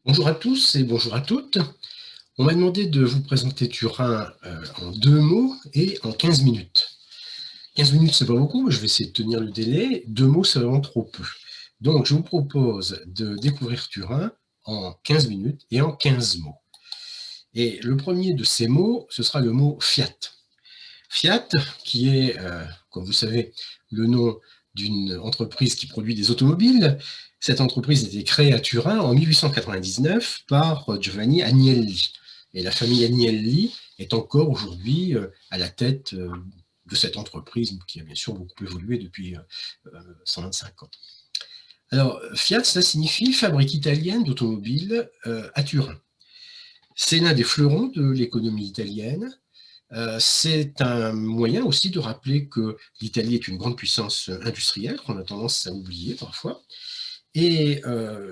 Bonjour à tous et bonjour à toutes. On m'a demandé de vous présenter Turin en 2 mots et en 15 minutes. 15 minutes, c'est pas beaucoup, mais je vais essayer de tenir le délai. 2 mots, c'est vraiment trop peu. Donc, je vous propose de découvrir Turin en 15 minutes et en 15 mots. Et le premier de ces mots, ce sera le mot Fiat. Fiat, qui est, comme vous savez, le nom d'une entreprise qui produit des automobiles. Cette entreprise a été créée à Turin en 1899 par Giovanni Agnelli. Et la famille Agnelli est encore aujourd'hui à la tête de cette entreprise qui a bien sûr beaucoup évolué depuis 125 ans. Alors, Fiat, ça signifie fabrique italienne d'automobiles à Turin. C'est l'un des fleurons de l'économie italienne. C'est un moyen aussi de rappeler que l'Italie est une grande puissance industrielle, qu'on a tendance à oublier parfois. Et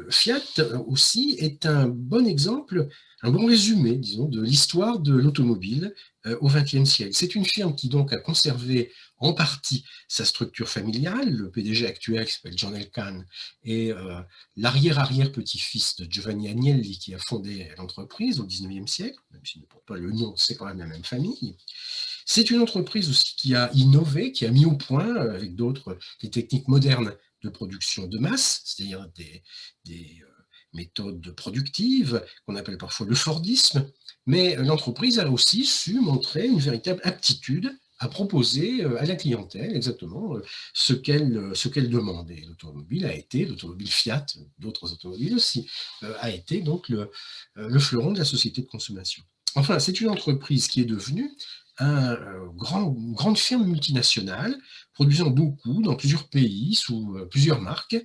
Fiat aussi est un bon exemple, un bon résumé, disons, de l'histoire de l'automobile au XXe siècle. C'est une firme qui donc a conservé en partie sa structure familiale. Le PDG actuel, qui s'appelle John Elkann, est l'arrière-arrière-petit-fils de Giovanni Agnelli, qui a fondé l'entreprise au XIXe siècle, même s'il ne porte pas le nom, c'est quand même la même famille. C'est une entreprise aussi qui a innové, qui a mis au point, avec d'autres, des techniques modernes de production de masse, c'est-à-dire des méthodes productives qu'on appelle parfois le Fordisme, mais l'entreprise a aussi su montrer une véritable aptitude à proposer à la clientèle exactement ce qu'elle demande. Et l'automobile a été, l'automobile Fiat, d'autres automobiles aussi, a été donc le fleuron de la société de consommation. Enfin, c'est une entreprise qui est devenue une grande firme multinationale produisant beaucoup dans plusieurs pays sous plusieurs marques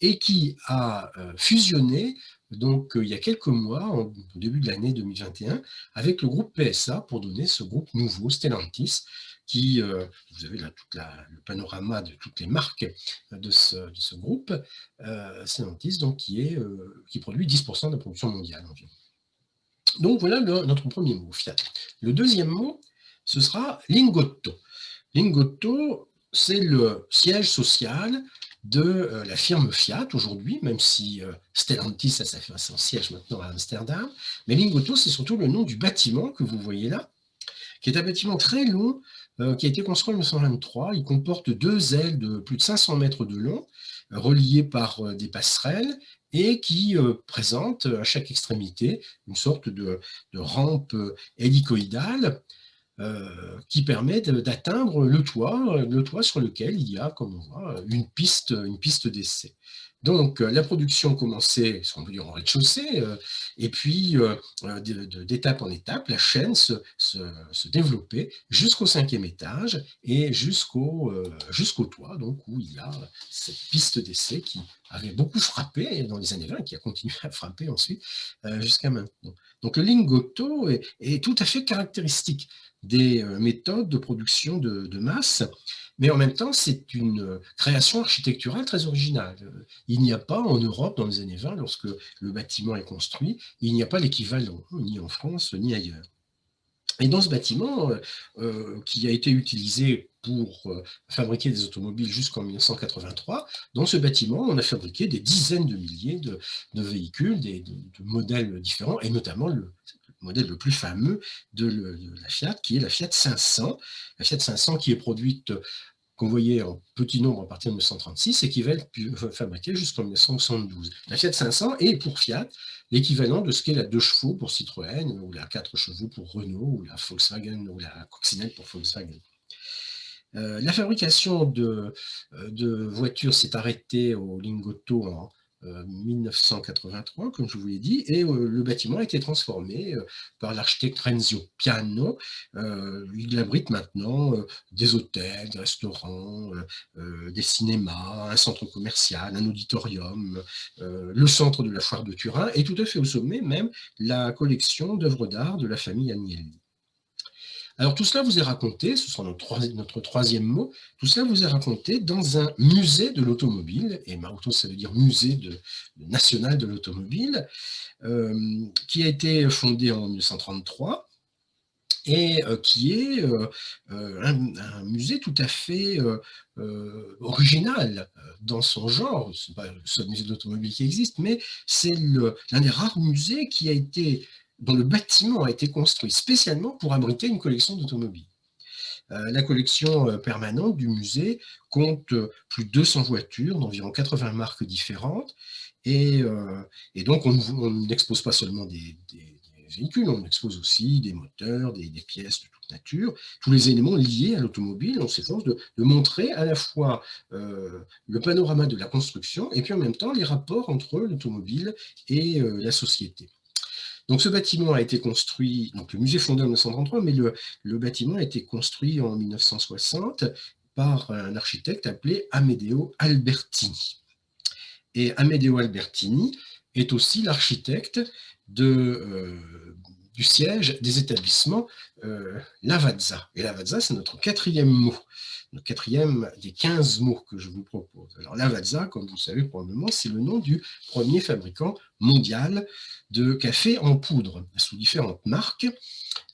et qui a fusionné donc il y a quelques mois, au début de l'année 2021, avec le groupe PSA pour donner ce groupe nouveau, Stellantis, qui, vous avez là le panorama de toutes les marques de ce groupe, Stellantis, donc, qui produit 10% de la production mondiale environ. Donc voilà notre premier mot, Fiat. Le deuxième mot, ce sera Lingotto. Lingotto, c'est le siège social de la firme Fiat aujourd'hui, même si Stellantis a son siège maintenant à Amsterdam. Mais Lingotto, c'est surtout le nom du bâtiment que vous voyez là, qui est un bâtiment très long, qui a été construit en 1923. Il comporte 2 ailes de plus de 500 mètres de long, reliées par des passerelles, et qui présente à chaque extrémité une sorte de rampe hélicoïdale qui permet d'atteindre le toit sur lequel il y a, comme on voit, une piste d'essai. Donc la production commençait, ce qu'on peut dire en rez-de-chaussée, et puis d'étape en étape, la chaîne se développait jusqu'au 5e étage et jusqu'au toit, donc où il y a cette piste d'essai qui avait beaucoup frappé dans les années 20 et qui a continué à frapper ensuite jusqu'à maintenant. Donc le lingotto est tout à fait caractéristique des méthodes de production de masse, mais en même temps, c'est une création architecturale très originale. Il n'y a pas en Europe, dans les années 20, lorsque le bâtiment est construit, il n'y a pas l'équivalent, ni en France, ni ailleurs. Et dans ce bâtiment, qui a été utilisé pour fabriquer des automobiles jusqu'en 1983, dans ce bâtiment, on a fabriqué des dizaines de milliers de véhicules, de modèles différents, et notamment le modèle le plus fameux de la Fiat, qui est la Fiat 500. La Fiat 500 qui est produite, qu'on voyait en petit nombre à partir de 1936 et qui va être fabriquée jusqu'en 1972. La Fiat 500 est pour Fiat l'équivalent de ce qu'est la 2 chevaux pour Citroën, ou la 4 chevaux pour Renault, ou la Volkswagen, ou la Coccinelle pour Volkswagen. La fabrication de voitures s'est arrêtée au Lingotto en 1983, comme je vous l'ai dit, et le bâtiment a été transformé par l'architecte Renzo Piano. Il abrite maintenant des hôtels, des restaurants, des cinémas, un centre commercial, un auditorium, le centre de la foire de Turin, et tout à fait au sommet même la collection d'œuvres d'art de la famille Agnelli. Alors tout cela vous est raconté, ce sera notre troisième mot, tout cela vous est raconté dans un musée de l'automobile, et Maruto ça veut dire musée national de l'automobile, qui a été fondé en 1933 et qui est un musée tout à fait original dans son genre. Ce n'est pas le seul musée d'automobile qui existe, mais c'est l'un des rares musées dont le bâtiment a été construit spécialement pour abriter une collection d'automobiles. La collection permanente du musée compte plus de 200 voitures d'environ 80 marques différentes. Et, donc, on n'expose pas seulement des véhicules, on expose aussi des moteurs, des pièces de toute nature, tous les éléments liés à l'automobile. On s'efforce de montrer à la fois le panorama de la construction et puis en même temps les rapports entre l'automobile et la société. Donc ce bâtiment a été construit, donc le musée fondé en 1933, mais le bâtiment a été construit en 1960 par un architecte appelé Amedeo Albertini. Et Amedeo Albertini est aussi l'architecte du siège des établissements Lavazza. Et Lavazza, c'est notre quatrième mot, le quatrième des 15 mots que je vous propose. Alors Lavazza, comme vous le savez probablement, c'est le nom du premier fabricant mondial de café en poudre, sous différentes marques.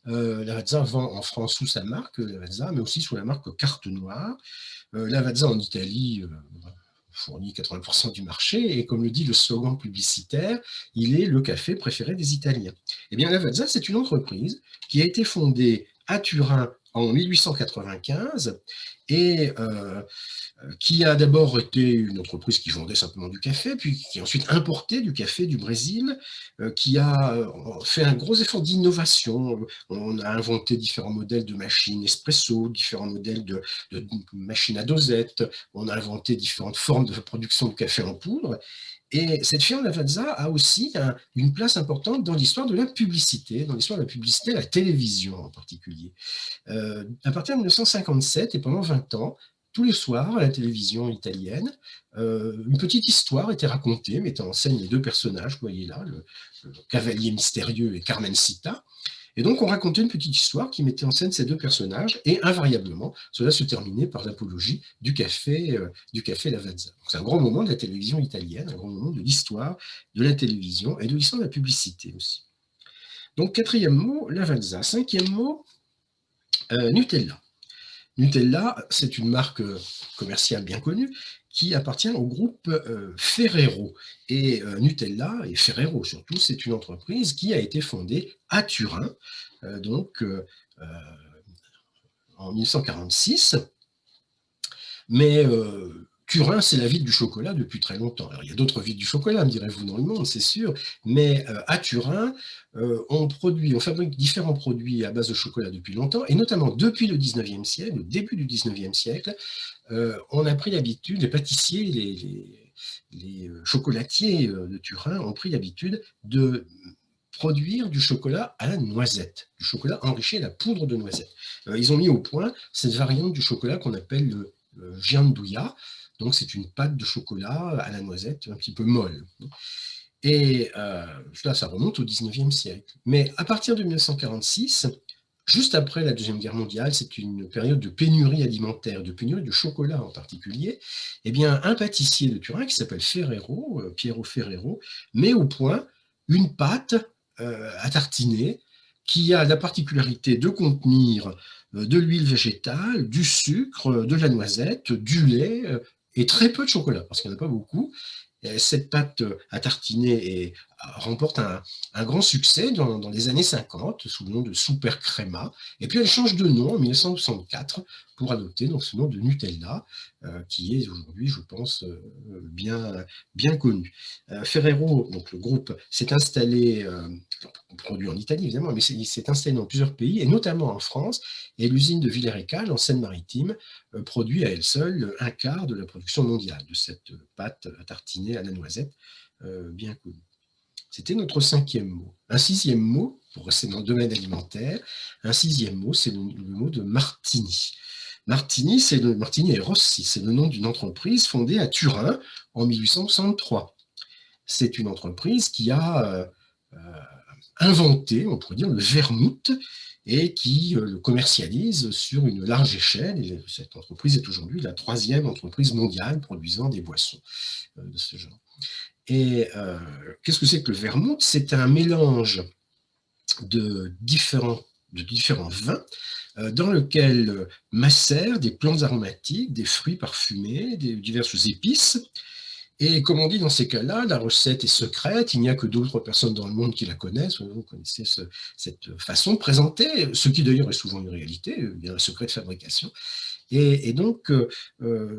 Lavazza vend en France sous sa marque Lavazza, mais aussi sous la marque Carte Noire. Lavazza en Italie fournit 80% du marché, et comme le dit le slogan publicitaire, il est le café préféré des Italiens. Eh bien, Lavazza, c'est une entreprise qui a été fondée à Turin en 1895 et qui a d'abord été une entreprise qui vendait simplement du café, puis qui a ensuite importé du café du Brésil, qui a fait un gros effort d'innovation. On a inventé différents modèles de machines espresso, différents modèles de machines à dosette, on a inventé différentes formes de production de café en poudre. Et cette firme Lavazza a aussi une place importante dans l'histoire de la publicité, à la télévision en particulier. À partir de 1957 et pendant 20 ans, tous les soirs à la télévision italienne, une petite histoire était racontée, mettant en scène les deux personnages, vous voyez là, le cavalier mystérieux et Carmencita. Et donc on racontait une petite histoire qui mettait en scène ces deux personnages, et invariablement, cela se terminait par l'apologie du café Lavazza. C'est un grand moment de la télévision italienne, un grand moment de l'histoire de la télévision et de l'histoire de la publicité aussi. Donc quatrième mot, Lavazza. Cinquième mot, Nutella. Nutella, c'est une marque commerciale bien connue qui appartient au groupe Ferrero. Et Nutella, et Ferrero surtout, c'est une entreprise qui a été fondée à Turin, en 1946. Mais Turin, c'est la ville du chocolat depuis très longtemps. Alors, il y a d'autres villes du chocolat, me direz-vous, dans le monde, c'est sûr, mais à Turin, on fabrique différents produits à base de chocolat depuis longtemps, et notamment depuis le 19e siècle, le début du 19e siècle, on a pris l'habitude, les pâtissiers, les chocolatiers de Turin ont pris l'habitude de produire du chocolat à la noisette, du chocolat enrichi à la poudre de noisette. Ils ont mis au point cette variante du chocolat qu'on appelle le gianduja. Donc c'est une pâte de chocolat à la noisette un petit peu molle. Et là, ça remonte au 19e siècle. Mais à partir de 1946, juste après la Deuxième Guerre mondiale, c'est une période de pénurie alimentaire, de pénurie de chocolat en particulier. Eh bien, un pâtissier de Turin qui s'appelle Ferrero, Piero Ferrero, met au point une pâte à tartiner qui a la particularité de contenir de l'huile végétale, du sucre, de la noisette, du lait et très peu de chocolat, parce qu'il n'y en a pas beaucoup. Et cette pâte à tartiner remporte un grand succès dans les années 50 sous le nom de Super Crema. Et puis elle change de nom en 1964 pour adopter donc ce nom de Nutella, qui est aujourd'hui, je pense, bien connu. Ferrero, donc le groupe, s'est installé, produit en Italie évidemment, mais il s'est installé dans plusieurs pays, et notamment en France, et l'usine de Villers-Récal, en Seine-Maritime, produit à elle seule un quart de la production mondiale de cette pâte à tartiner à la noisette, bien connue. C'était notre cinquième mot. Un sixième mot, pour rester dans le domaine alimentaire, un sixième mot, c'est le mot de Martini. Martini et Rossi, c'est le nom d'une entreprise fondée à Turin en 1863. C'est une entreprise qui a inventé, on pourrait dire, le vermouth, et qui le commercialise sur une large échelle. Et cette entreprise est aujourd'hui la troisième entreprise mondiale produisant des boissons de ce genre. Et qu'est-ce que c'est que le vermouth? C'est un mélange de différents de différents vins dans lequel macèrent des plantes aromatiques, des fruits parfumés, des diverses épices. Et comme on dit dans ces cas-là, la recette est secrète, il n'y a que d'autres personnes dans le monde qui la connaissent. Vous connaissez cette façon de présenter, ce qui d'ailleurs est souvent une réalité, il y a un secret de fabrication. Et donc,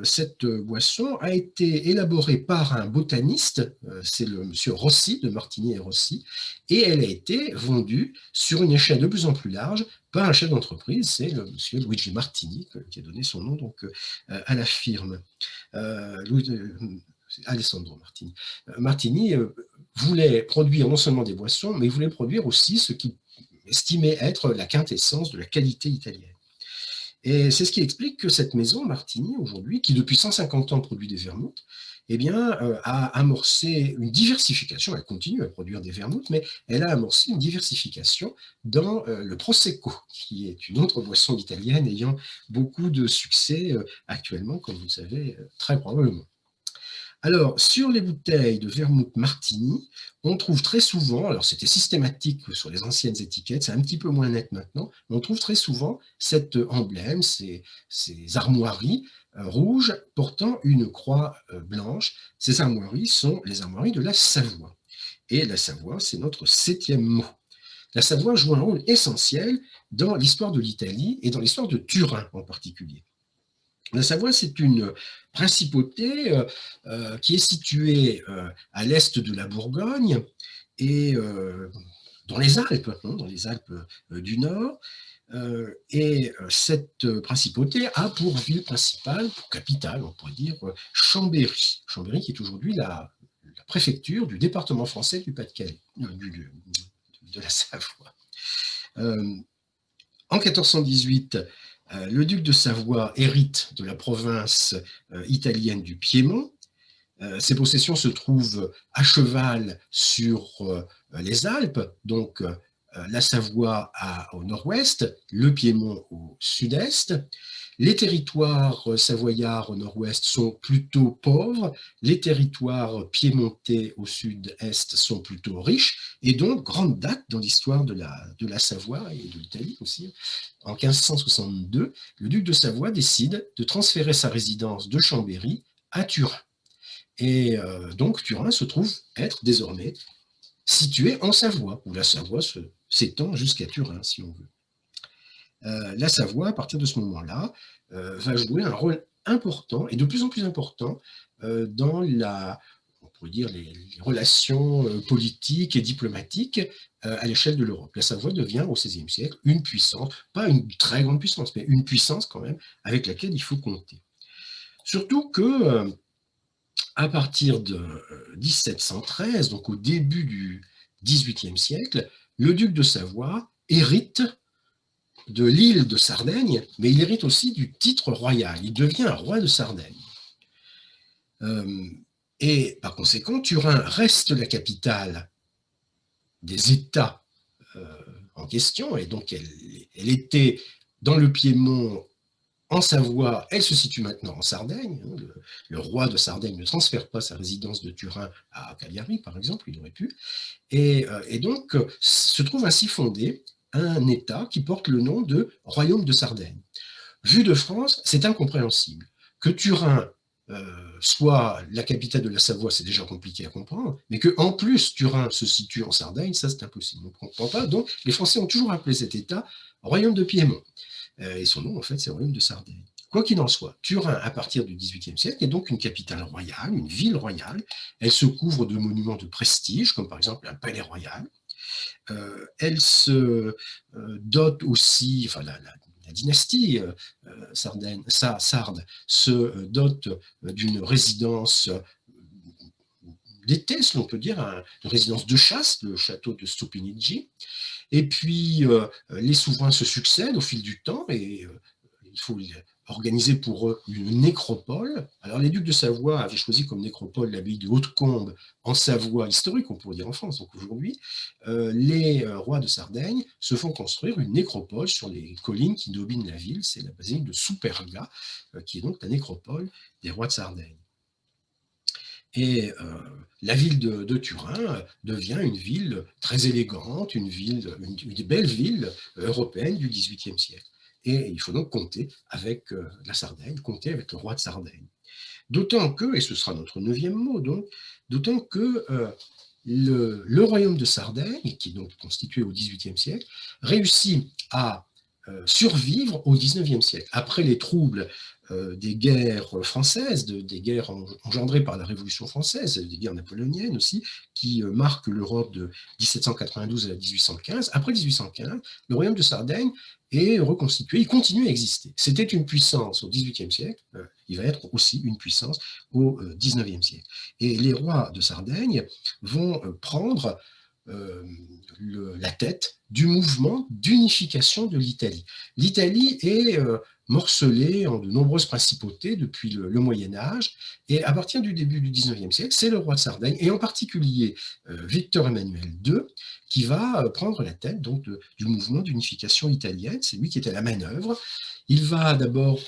cette boisson a été élaborée par un botaniste, c'est le monsieur Rossi, de Martini et Rossi, et elle a été vendue sur une échelle de plus en plus large par un chef d'entreprise, c'est le monsieur Luigi Martini, qui a donné son nom donc, à la firme. Alessandro Martini. Martini voulait produire non seulement des boissons, mais il voulait produire aussi ce qu'il estimait être la quintessence de la qualité italienne. Et c'est ce qui explique que cette maison, Martini, aujourd'hui, qui depuis 150 ans produit des vermouths, eh bien, a amorcé une diversification, elle continue à produire des vermouths, mais elle a amorcé une diversification dans le Prosecco, qui est une autre boisson italienne ayant beaucoup de succès actuellement, comme vous le savez très probablement. Alors, sur les bouteilles de vermouth Martini, on trouve très souvent, alors c'était systématique sur les anciennes étiquettes, c'est un petit peu moins net maintenant, mais on trouve très souvent cet emblème, ces armoiries rouges portant une croix blanche. Ces armoiries sont les armoiries de la Savoie. Et la Savoie, c'est notre 7e mot. La Savoie joue un rôle essentiel dans l'histoire de l'Italie et dans l'histoire de Turin en particulier. La Savoie, c'est une principauté qui est située à l'est de la Bourgogne et dans les Alpes, dans les Alpes du Nord. Et cette principauté a pour ville principale, pour capitale, on pourrait dire, Chambéry. Chambéry qui est aujourd'hui la préfecture du département français du Pas-de-Calais, de la Savoie. En 1418, le duc de Savoie hérite de la province italienne du Piémont. Ses possessions se trouvent à cheval sur les Alpes, donc la Savoie au nord-ouest, le Piémont au sud-est. Les territoires savoyards au nord-ouest sont plutôt pauvres, les territoires piémontais au sud-est sont plutôt riches, et donc grande date dans l'histoire de la Savoie et de l'Italie aussi. En 1562, le duc de Savoie décide de transférer sa résidence de Chambéry à Turin. Et donc Turin se trouve être désormais situé en Savoie, où la Savoie s'étend jusqu'à Turin, si on veut. La Savoie, à partir de ce moment-là, va jouer un rôle important et de plus en plus important dans on pourrait dire les relations politiques et diplomatiques à l'échelle de l'Europe. La Savoie devient au XVIe siècle une puissance, pas une très grande puissance, mais une puissance quand même avec laquelle il faut compter. Surtout que à partir de 1713, donc au début du XVIIIe siècle, le duc de Savoie hérite de l'île de Sardaigne, mais il hérite aussi du titre royal. Il devient un roi de Sardaigne. Et par conséquent, Turin reste la capitale des États en question, et donc elle était dans le Piémont, en Savoie, elle se situe maintenant en Sardaigne. Le roi de Sardaigne ne transfère pas sa résidence de Turin à Cagliari, par exemple, il aurait pu. Et donc, se trouve ainsi fondé un État qui porte le nom de Royaume de Sardaigne. Vu de France, c'est incompréhensible. Que Turin soit la capitale de la Savoie, c'est déjà compliqué à comprendre, mais qu'en plus Turin se situe en Sardaigne, ça c'est impossible, on ne comprend pas. Donc, les Français ont toujours appelé cet État Royaume de Piémont. Et son nom, en fait, c'est Royaume de Sardaigne. Quoi qu'il en soit, Turin, à partir du XVIIIe siècle, est donc une capitale royale, une ville royale. Elle se couvre de monuments de prestige, comme par exemple un palais royal. Elle se dote aussi, enfin la dynastie sarde se dote d'une résidence d'été, si l'on peut dire, une résidence de chasse, le château de Stupinigi. Et puis, les souverains se succèdent au fil du temps et il faut organiser pour eux une nécropole. Alors, les ducs de Savoie avaient choisi comme nécropole l'abbaye de Hautecombe en Savoie historique, on pourrait dire en France. Donc aujourd'hui, les rois de Sardaigne se font construire une nécropole sur les collines qui dominent la ville. C'est la basilique de Superga, qui est donc la nécropole des rois de Sardaigne. Et la ville de Turin devient une ville très élégante, une belle ville européenne du XVIIIe siècle. Et il faut donc compter avec la Sardaigne, compter avec le roi de Sardaigne. D'autant que, et ce sera notre 9e mot donc, d'autant que le royaume de Sardaigne, qui est donc constitué au XVIIIe siècle, réussit à survivre au XIXe siècle. Après les troubles des guerres françaises, des guerres engendrées par la Révolution française, des guerres napoléoniennes aussi, qui marquent l'Europe de 1792 à 1815. Après 1815, le royaume de Sardaigne est reconstitué, il continue à exister. C'était une puissance au XVIIIe siècle, il va être aussi une puissance au XIXe siècle. Et les rois de Sardaigne vont prendre la tête du mouvement d'unification de l'Italie. L'Italie est morcelée en de nombreuses principautés depuis le Moyen-Âge, et à partir du début du XIXe siècle, c'est le roi de Sardaigne, et en particulier Victor Emmanuel II, qui va prendre la tête donc, du mouvement d'unification italienne. C'est lui qui est à la manœuvre. Il va d'abord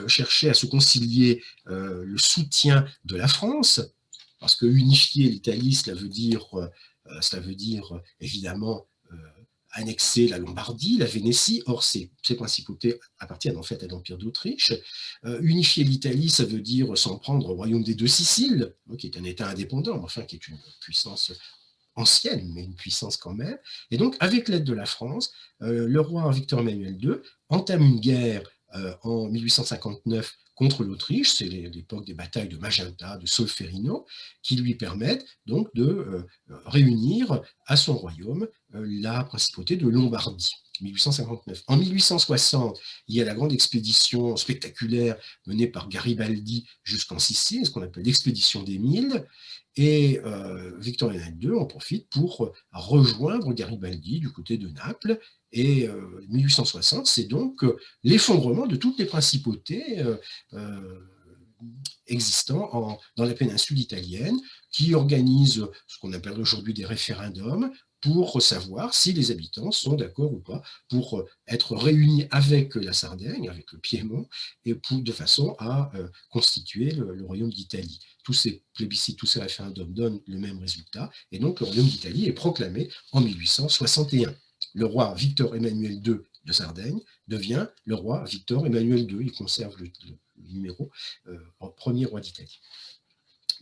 chercher à se concilier le soutien de la France, parce que unifier l'Italie, cela veut dire évidemment annexer la Lombardie, la Vénétie. Or, ces principautés appartiennent en fait à l'Empire d'Autriche. Unifier l'Italie, ça veut dire s'en prendre au royaume des deux Siciles, qui est un État indépendant, mais enfin qui est une puissance ancienne, mais une puissance quand même. Et donc, avec l'aide de la France, le roi Victor Emmanuel II entame une guerre en 1859 contre l'Autriche, c'est l'époque des batailles de Magenta, de Solferino, qui lui permettent donc de réunir à son royaume la principauté de Lombardie. 1859. En 1860, il y a la grande expédition spectaculaire menée par Garibaldi jusqu'en Sicile, ce qu'on appelle l'expédition des Mille, et Victor Emmanuel II en profite pour rejoindre Garibaldi du côté de Naples. Et 1860, c'est donc l'effondrement de toutes les principautés existant dans la péninsule italienne, qui organisent ce qu'on appelle aujourd'hui des référendums pour savoir si les habitants sont d'accord ou pas pour être réunis avec la Sardaigne, avec le Piémont, et de façon à constituer le royaume d'Italie. Tous ces plébiscites, tous ces référendums donnent le même résultat, et donc le royaume d'Italie est proclamé en 1861. Le roi Victor Emmanuel II de Sardaigne devient le roi Victor Emmanuel II. Il conserve le numéro premier roi d'Italie.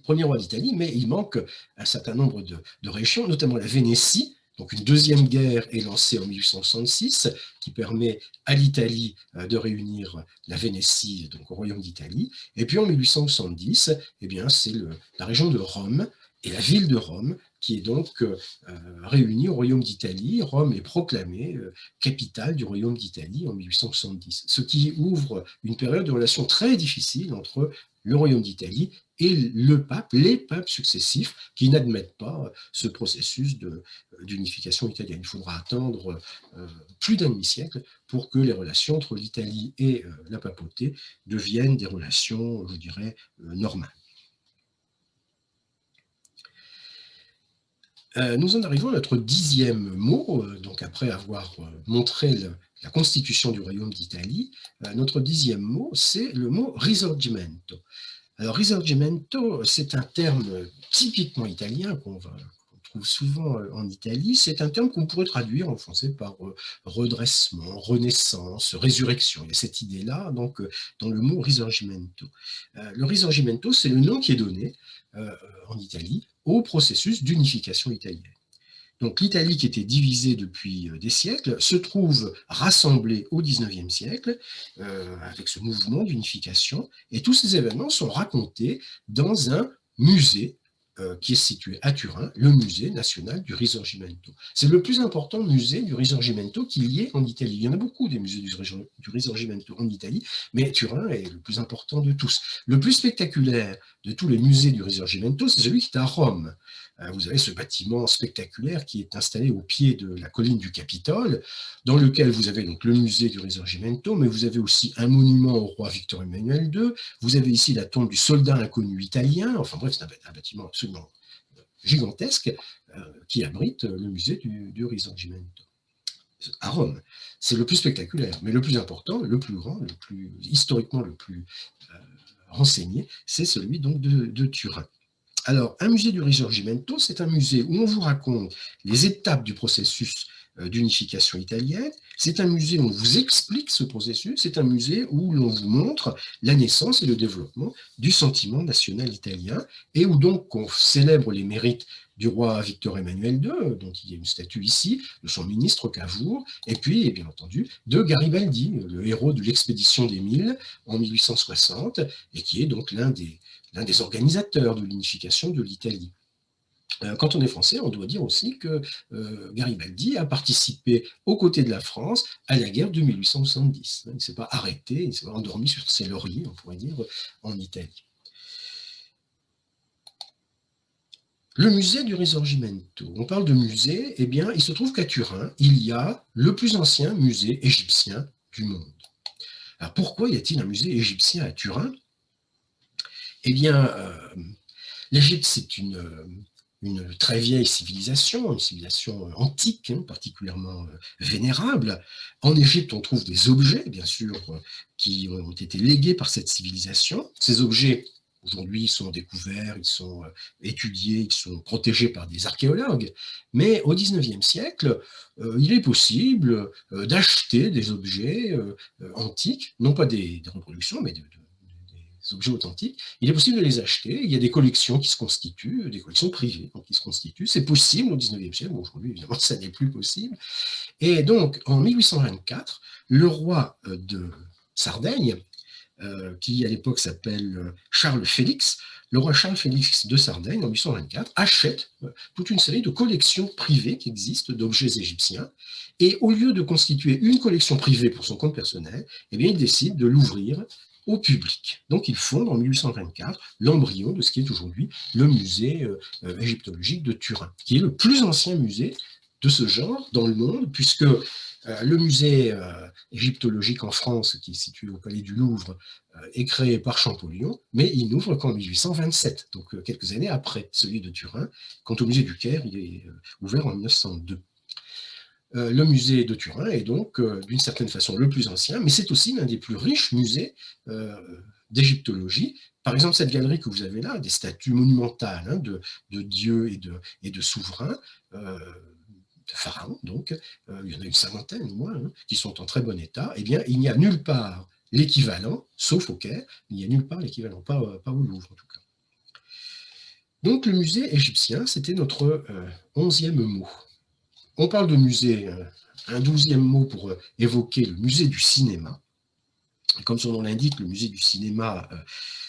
Premier roi d'Italie, mais il manque un certain nombre de régions, notamment la Vénétie. Donc une deuxième guerre est lancée en 1866 qui permet à l'Italie de réunir la Vénétie, donc au royaume d'Italie. Et puis en 1870, eh bien, c'est la région de Rome et la ville de Rome qui est donc réunie au royaume d'Italie. Rome est proclamée capitale du royaume d'Italie en 1870, ce qui ouvre une période de relations très difficile entre le royaume d'Italie et les papes successifs qui n'admettent pas ce processus d'unification italienne. Il faudra attendre plus d'un demi-siècle pour que les relations entre l'Italie et la papauté deviennent des relations, je dirais, normales. Nous en arrivons à notre 10e mot, donc après avoir montré la constitution du royaume d'Italie, notre 10e mot, c'est le mot risorgimento. Alors, risorgimento, c'est un terme typiquement italien qu'on trouve souvent en Italie. C'est un terme qu'on pourrait traduire en français par redressement, renaissance, résurrection. Il y a cette idée-là donc, dans le mot risorgimento. Le risorgimento, c'est le nom qui est donné en Italie au processus d'unification italienne. Donc l'Italie, qui était divisée depuis des siècles, se trouve rassemblée au XIXe siècle avec ce mouvement d'unification, et tous ces événements sont racontés dans un musée qui est situé à Turin, le musée national du Risorgimento. C'est le plus important musée du Risorgimento qu'il y ait en Italie. Il y en a beaucoup des musées du Risorgimento en Italie, mais Turin est le plus important de tous. Le plus spectaculaire de tous les musées du Risorgimento, c'est celui qui est à Rome. Vous avez ce bâtiment spectaculaire qui est installé au pied de la colline du Capitole, dans lequel vous avez donc le musée du Risorgimento, mais vous avez aussi un monument au roi Victor Emmanuel II, vous avez ici la tombe du soldat inconnu italien, enfin bref, c'est un bâtiment absolument gigantesque qui abrite le musée du Risorgimento à Rome. C'est le plus spectaculaire, mais le plus important, le plus grand, historiquement le plus renseigné, c'est celui donc de Turin. Alors, un musée du Risorgimento, c'est un musée où on vous raconte les étapes du processus d'unification italienne. C'est un musée où on vous explique ce processus. C'est un musée où l'on vous montre la naissance et le développement du sentiment national italien et où donc on célèbre les mérites du roi Victor Emmanuel II, dont il y a une statue ici, de son ministre Cavour, et puis, et bien entendu, de Garibaldi, le héros de l'expédition des Mille en 1860, et qui est donc l'un des organisateurs de l'unification de l'Italie. Quand on est français, on doit dire aussi que Garibaldi a participé aux côtés de la France à la guerre de 1870. Il ne s'est pas arrêté, il ne s'est pas endormi sur ses lauriers, on pourrait dire, en Italie. Le musée du Risorgimento. On parle de musée, eh bien, il se trouve qu'à Turin, il y a le plus ancien musée égyptien du monde. Alors pourquoi y a-t-il un musée égyptien à Turin? Eh bien, l'Égypte, c'est une très vieille civilisation, une civilisation antique, hein, particulièrement vénérable. En Égypte, on trouve des objets, bien sûr, qui ont été légués par cette civilisation. Ces objets, aujourd'hui, sont découverts, ils sont étudiés, ils sont protégés par des archéologues. Mais au XIXe siècle, il est possible d'acheter des objets antiques, non pas des reproductions, mais des objets authentiques. Il est possible de les acheter. Il y a des collections qui se constituent, des collections privées qui se constituent. C'est possible au XIXe siècle. Bon, aujourd'hui, évidemment, ça n'est plus possible. Et donc, en 1824, le roi de Sardaigne, qui à l'époque s'appelle Charles Félix, le roi Charles Félix de Sardaigne, en 1824, achète toute une série de collections privées qui existent d'objets égyptiens. Et au lieu de constituer une collection privée pour son compte personnel, eh bien, il décide de l'ouvrir au public. Donc, il fonde en 1824 l'embryon de ce qui est aujourd'hui le musée égyptologique de Turin, qui est le plus ancien musée de ce genre dans le monde, puisque le musée égyptologique en France, qui est situé au Palais du Louvre, est créé par Champollion, mais il n'ouvre qu'en 1827, donc quelques années après celui de Turin. Quant au musée du Caire, il est ouvert en 1902. Le musée de Turin est donc, d'une certaine façon, le plus ancien, mais c'est aussi l'un des plus riches musées d'égyptologie. Par exemple, cette galerie que vous avez là, des statues monumentales hein, de dieux et de souverains, de pharaons, donc, il y en a une cinquantaine au moins, hein, qui sont en très bon état, eh bien, il n'y a nulle part l'équivalent, sauf au Caire, il n'y a nulle part l'équivalent, pas au Louvre en tout cas. Donc, le musée égyptien, c'était notre 11e mot. On parle de musée, un 12e mot pour évoquer le musée du cinéma. Comme son nom l'indique, le musée du cinéma,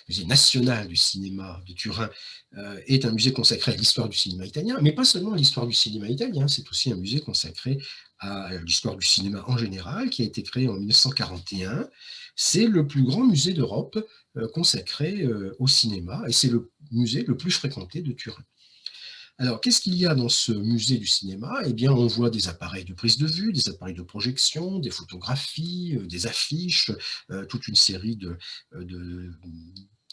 musée national du cinéma de Turin, est un musée consacré à l'histoire du cinéma italien, mais pas seulement à l'histoire du cinéma italien, c'est aussi un musée consacré à l'histoire du cinéma en général, qui a été créé en 1941. C'est le plus grand musée d'Europe consacré au cinéma, et c'est le musée le plus fréquenté de Turin. Alors, qu'est-ce qu'il y a dans ce musée du cinéma? Eh bien, on voit des appareils de prise de vue, des appareils de projection, des photographies, des affiches, toute une série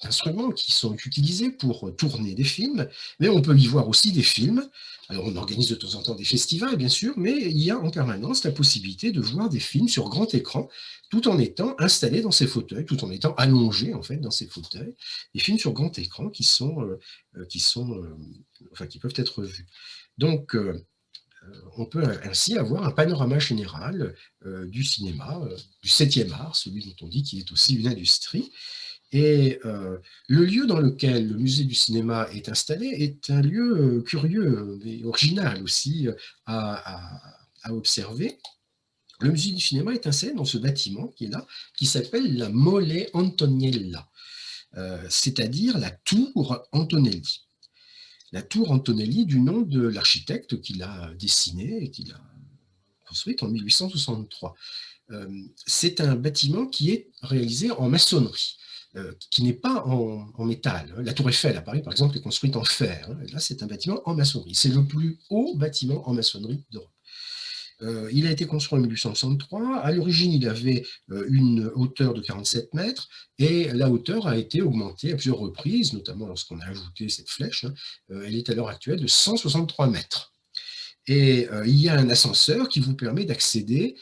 d'instruments qui sont utilisés pour tourner des films, mais on peut y voir aussi des films. Alors, on organise de temps en temps des festivals, bien sûr, mais il y a en permanence la possibilité de voir des films sur grand écran, tout en étant installé dans ces fauteuils, tout en étant allongé, en fait, dans ces fauteuils. Des films sur grand écran qui peuvent être vus. Donc, on peut ainsi avoir un panorama général du cinéma, du 7e art, celui dont on dit qu'il est aussi une industrie. Et le lieu dans lequel le musée du cinéma est installé est un lieu curieux et original aussi à observer. Le musée du cinéma est installé dans ce bâtiment qui est là, qui s'appelle la Mole Antoniella, c'est-à-dire la tour Antonelli. La tour Antonelli du nom de l'architecte qui l'a dessinée et qui l'a construite en 1863. C'est un bâtiment qui est réalisé en maçonnerie, qui n'est pas en métal. La tour Eiffel à Paris, par exemple, est construite en fer. Là, c'est un bâtiment en maçonnerie. C'est le plus haut bâtiment en maçonnerie d'Europe. Il a été construit en 1863. À l'origine, il avait une hauteur de 47 mètres et la hauteur a été augmentée à plusieurs reprises, notamment lorsqu'on a ajouté cette flèche. Elle est à l'heure actuelle de 163 mètres. Et il y a un ascenseur qui vous permet d'accéder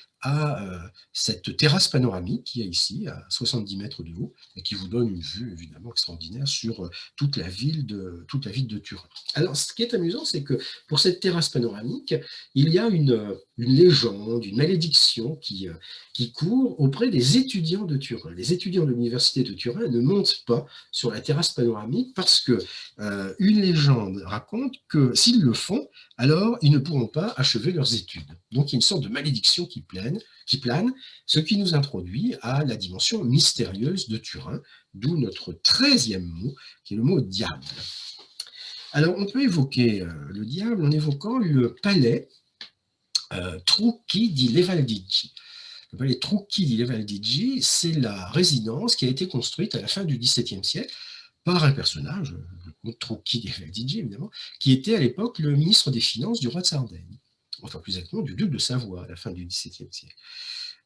cette terrasse panoramique qu'il y a ici, à 70 mètres de haut, et qui vous donne une vue évidemment extraordinaire sur toute la ville de Turin. Alors, ce qui est amusant, c'est que pour cette terrasse panoramique, il y a une légende, une malédiction qui court auprès des étudiants de Turin. Les étudiants de l'université de Turin ne montent pas sur la terrasse panoramique parce que une légende raconte que s'ils le font, alors ils ne pourront pas achever leurs études. Donc il y a une sorte de malédiction qui plane, ce qui nous introduit à la dimension mystérieuse de Turin, d'où notre 13e mot, qui est le mot diable. Alors on peut évoquer le diable en évoquant le palais Trucchi di Levaldigi. Le palais Trucchi di Levaldigi, c'est la résidence qui a été construite à la fin du XVIIe siècle par un personnage, le comte Trucchi di Levaldigi évidemment, qui était à l'époque le ministre des Finances du roi de Sardaigne, enfin plus exactement du duc de Savoie à la fin du XVIIe siècle.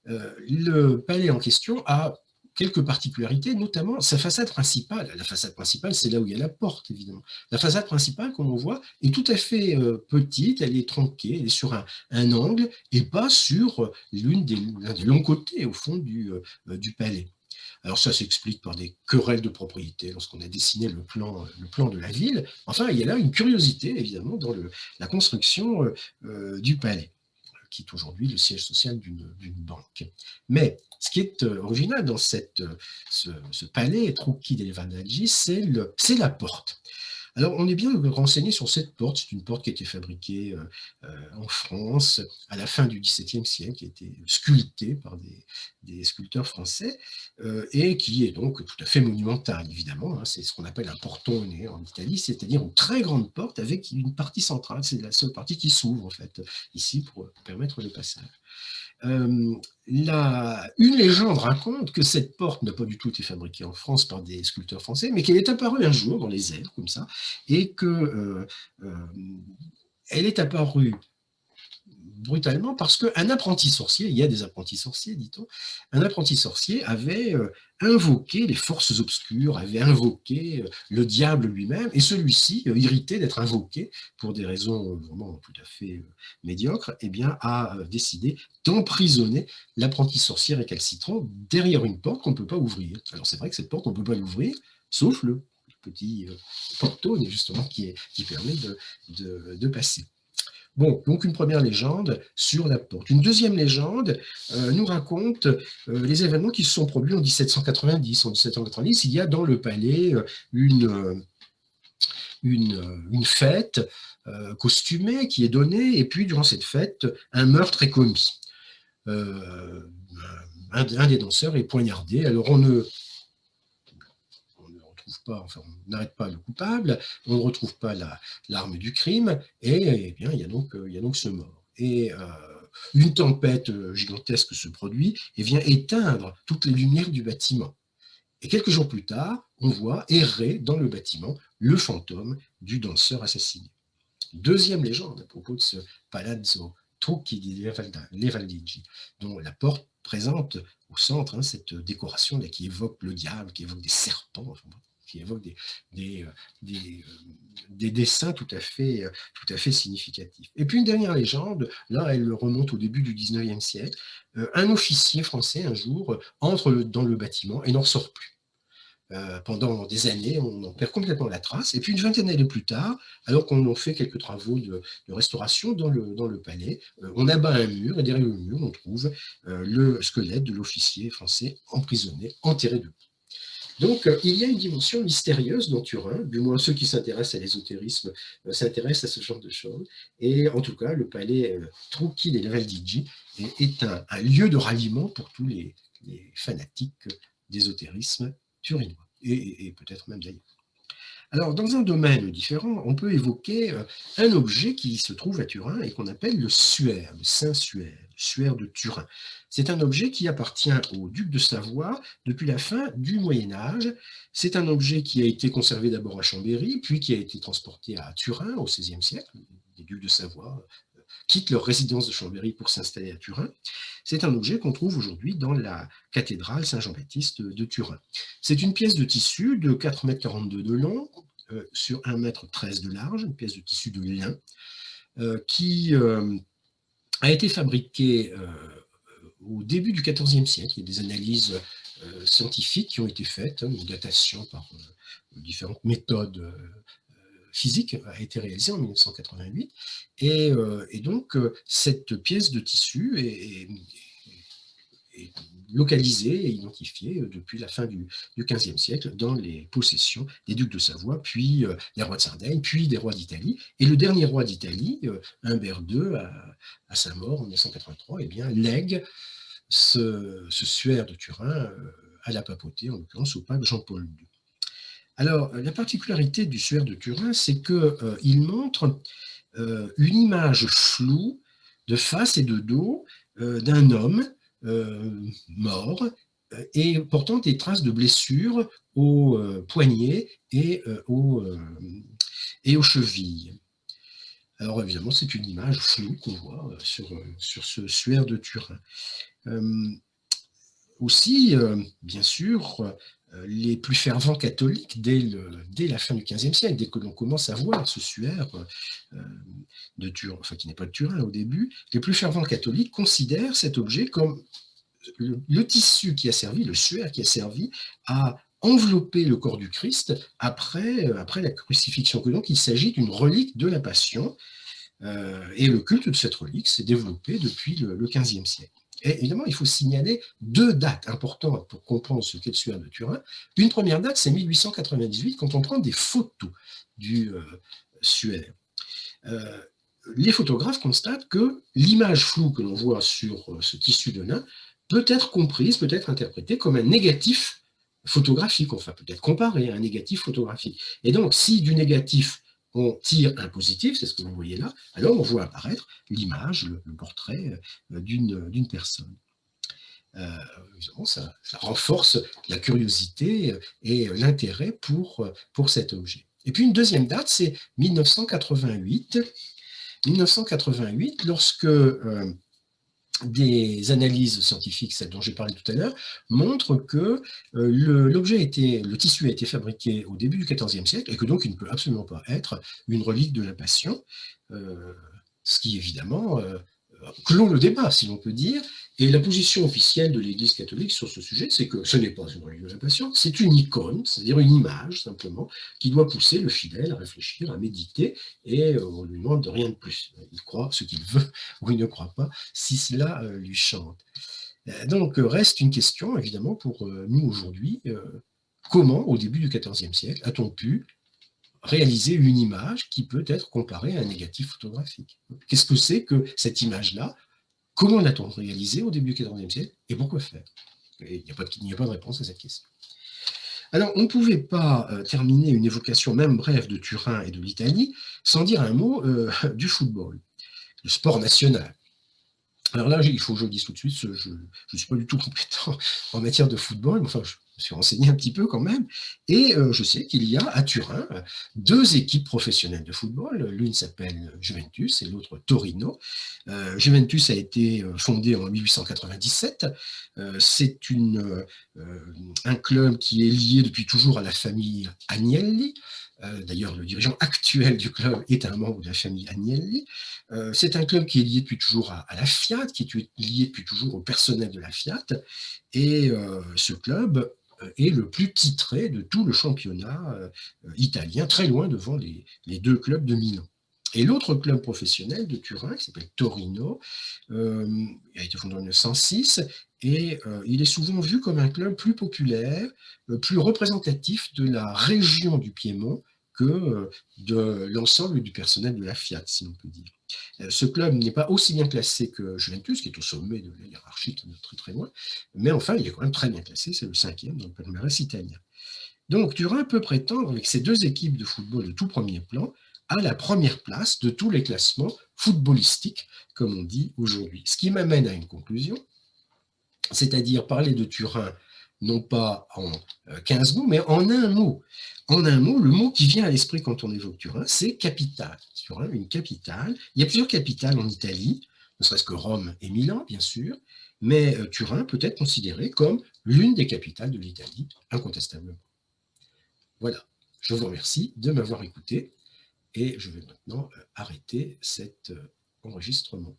Le palais en question a quelques particularités, notamment sa façade principale. La façade principale, c'est là où il y a la porte, évidemment. La façade principale, comme on voit, est tout à fait petite, elle est tronquée, elle est sur un angle et pas sur l'un des longs côtés, au fond du palais. Alors ça s'explique par des querelles de propriété lorsqu'on a dessiné le plan de la ville. Enfin, il y a là une curiosité, évidemment, dans la construction du palais, qui est aujourd'hui le siège social d'une banque. Mais ce qui est original dans ce palais Trucchi dei Levaldigi, c'est la porte. Alors, on est bien renseigné sur cette porte. C'est une porte qui a été fabriquée en France à la fin du XVIIe siècle, qui a été sculptée par des sculpteurs français et qui est donc tout à fait monumentale, évidemment. Hein. C'est ce qu'on appelle un portone en Italie, c'est-à-dire une très grande porte avec une partie centrale. C'est la seule partie qui s'ouvre, en fait, ici, pour permettre le passage. Une légende raconte que cette porte n'a pas du tout été fabriquée en France par des sculpteurs français, mais qu'elle est apparue un jour dans les airs, comme ça, et que elle est apparue brutalement parce qu'un apprenti sorcier, il y a des apprentis sorciers, dit-on, un apprenti sorcier avait invoqué les forces obscures, avait invoqué le diable lui-même, et celui-ci, irrité d'être invoqué pour des raisons vraiment tout à fait médiocres, eh bien, a décidé d'emprisonner l'apprenti sorcier récalcitrant derrière une porte qu'on ne peut pas ouvrir. Alors c'est vrai que cette porte, on ne peut pas l'ouvrir, sauf le petit portone, justement, qui permet de passer. Bon, donc une première légende sur la porte. Une deuxième légende nous raconte les événements qui se sont produits en 1790. En 1790, il y a dans le palais une fête costumée qui est donnée, et puis durant cette fête, un meurtre est commis. Un des danseurs est poignardé. Alors on ne retrouve pas, enfin on n'arrête pas le coupable, on ne retrouve pas l'arme du crime, et eh bien, il y a donc ce mort. Et une tempête gigantesque se produit et vient éteindre toutes les lumières du bâtiment. Et quelques jours plus tard, on voit errer dans le bâtiment le fantôme du danseur assassiné. Deuxième légende à propos de ce Palazzo Trucchi di Levaldigi, dont la porte présente au centre cette décoration là, qui évoque le diable, qui évoque des serpents, enfin, qui évoque des dessins tout à fait significatifs. Et puis une dernière légende, là elle remonte au début du 19e siècle, un officier français un jour entre dans le bâtiment et n'en sort plus. Pendant des années, on en perd complètement la trace. Et puis une vingtaine d'années plus tard, alors qu'on a fait quelques travaux de restauration dans le palais, on abat un mur et derrière le mur, on trouve le squelette de l'officier français emprisonné, enterré debout. Donc, il y a une dimension mystérieuse dans Turin, du moins ceux qui s'intéressent à l'ésotérisme s'intéressent à ce genre de choses. Et en tout cas, le palais Trucchi dei Levaldigi est un lieu de ralliement pour tous les fanatiques d'ésotérisme turinois, et peut-être même d'ailleurs. Alors, dans un domaine différent, on peut évoquer un objet qui se trouve à Turin et qu'on appelle le suaire, le Saint-Suaire, le suaire de Turin. C'est un objet qui appartient au duc de Savoie depuis la fin du Moyen-Âge. C'est un objet qui a été conservé d'abord à Chambéry, puis qui a été transporté à Turin au XVIe siècle. Les ducs de Savoie quittent leur résidence de Chambéry pour s'installer à Turin. C'est un objet qu'on trouve aujourd'hui dans la cathédrale Saint-Jean-Baptiste de Turin. C'est une pièce de tissu de 4,42 m de long sur 1,13 m de large, une pièce de tissu de lin qui a été fabriquée au début du XIVe siècle. Il y a des analyses scientifiques qui ont été faites, une datation par différentes méthodes physique a été réalisée en 1988. Et donc, cette pièce de tissu est localisée et identifiée depuis la fin du XVe siècle dans les possessions des ducs de Savoie, puis des rois de Sardaigne, puis des rois d'Italie. Et le dernier roi d'Italie, Humbert II, à sa mort en 1983, eh bien, lègue ce suaire de Turin à la papauté, en l'occurrence au pape Jean-Paul II. Alors, la particularité du suaire de Turin, c'est qu'il montre une image floue de face et de dos d'un homme mort et portant des traces de blessures aux poignets et aux chevilles. Alors évidemment, c'est une image floue qu'on voit sur ce suaire de Turin. Aussi, bien sûr, les plus fervents catholiques, dès la fin du XVe siècle, dès que l'on commence à voir ce suaire de Turin, enfin qui n'est pas de Turin au début, les plus fervents catholiques considèrent cet objet comme le tissu qui a servi, le suaire qui a servi à envelopper le corps du Christ après la crucifixion, que donc il s'agit d'une relique de la Passion, et le culte de cette relique s'est développé depuis le XVe siècle. Et évidemment, il faut signaler deux dates importantes pour comprendre ce qu'est le suaire de Turin. Une première date, c'est 1898, quand on prend des photos du suaire. Les photographes constatent que l'image floue que l'on voit sur ce tissu de lin peut être comprise, peut être interprétée comme un négatif photographique, enfin peut-être comparé à un négatif photographique. Et donc, si du négatif on tire un positif, c'est ce que vous voyez là, alors on voit apparaître l'image, le portrait d'une personne. Évidemment, ça renforce la curiosité et l'intérêt pour cet objet. Et puis une deuxième date, c'est 1988. 1988, lorsque des analyses scientifiques, celles dont j'ai parlé tout à l'heure, montrent que le tissu a été fabriqué au début du XIVe siècle et que donc il ne peut absolument pas être une relique de la Passion, ce qui évidemment clôt le débat, si l'on peut dire. Et la position officielle de l'Église catholique sur ce sujet, c'est que ce n'est pas une relique de la Passion, c'est une icône, c'est-à-dire une image simplement, qui doit pousser le fidèle à réfléchir, à méditer, et on lui demande de rien de plus. Il croit ce qu'il veut ou il ne croit pas, si cela lui chante. Donc reste une question, évidemment, pour nous aujourd'hui. Comment, au début du XIVe siècle, a-t-on pu réaliser une image qui peut être comparée à un négatif photographique? Qu'est-ce que c'est que cette image-là? Comment l'a-t-on réalisée au début du XIVe siècle et pourquoi faire? Il n'y a pas de réponse à cette question. Alors, on ne pouvait pas terminer une évocation, même brève, de Turin et de l'Italie sans dire un mot du football, le sport national. Alors là, il faut que je le dise tout de suite, je ne suis pas du tout compétent en matière de football, mais enfin, je me suis renseigné un petit peu quand même, et je sais qu'il y a à Turin deux équipes professionnelles de football. L'une s'appelle Juventus et l'autre Torino. Juventus a été fondée en 1897. C'est un club qui est lié depuis toujours à la famille Agnelli. D'ailleurs, le dirigeant actuel du club est un membre de la famille Agnelli. C'est un club qui est lié depuis toujours à la Fiat, qui est lié depuis toujours au personnel de la Fiat. Et ce club est le plus titré de tout le championnat italien, très loin devant les deux clubs de Milan. Et l'autre club professionnel de Turin, qui s'appelle Torino, a été fondé en 1906, et il est souvent vu comme un club plus populaire, plus représentatif de la région du Piémont que de l'ensemble du personnel de la Fiat, si l'on peut dire. Ce club n'est pas aussi bien classé que Juventus, qui est au sommet de la hiérarchie, très très loin, mais enfin, il est quand même très bien classé, c'est le 5e dans le palmarès italien. Donc Turin peut prétendre, avec ces deux équipes de football de tout premier plan, à la première place de tous les classements footballistiques, comme on dit aujourd'hui. Ce qui m'amène à une conclusion, c'est-à-dire parler de Turin, non pas en 15 mots, mais en un mot. En un mot, le mot qui vient à l'esprit quand on évoque Turin, c'est capitale. Turin, une capitale. Il y a plusieurs capitales en Italie, ne serait-ce que Rome et Milan, bien sûr, mais Turin peut être considéré comme l'une des capitales de l'Italie, incontestablement. Voilà, je vous remercie de m'avoir écouté et je vais maintenant arrêter cet enregistrement.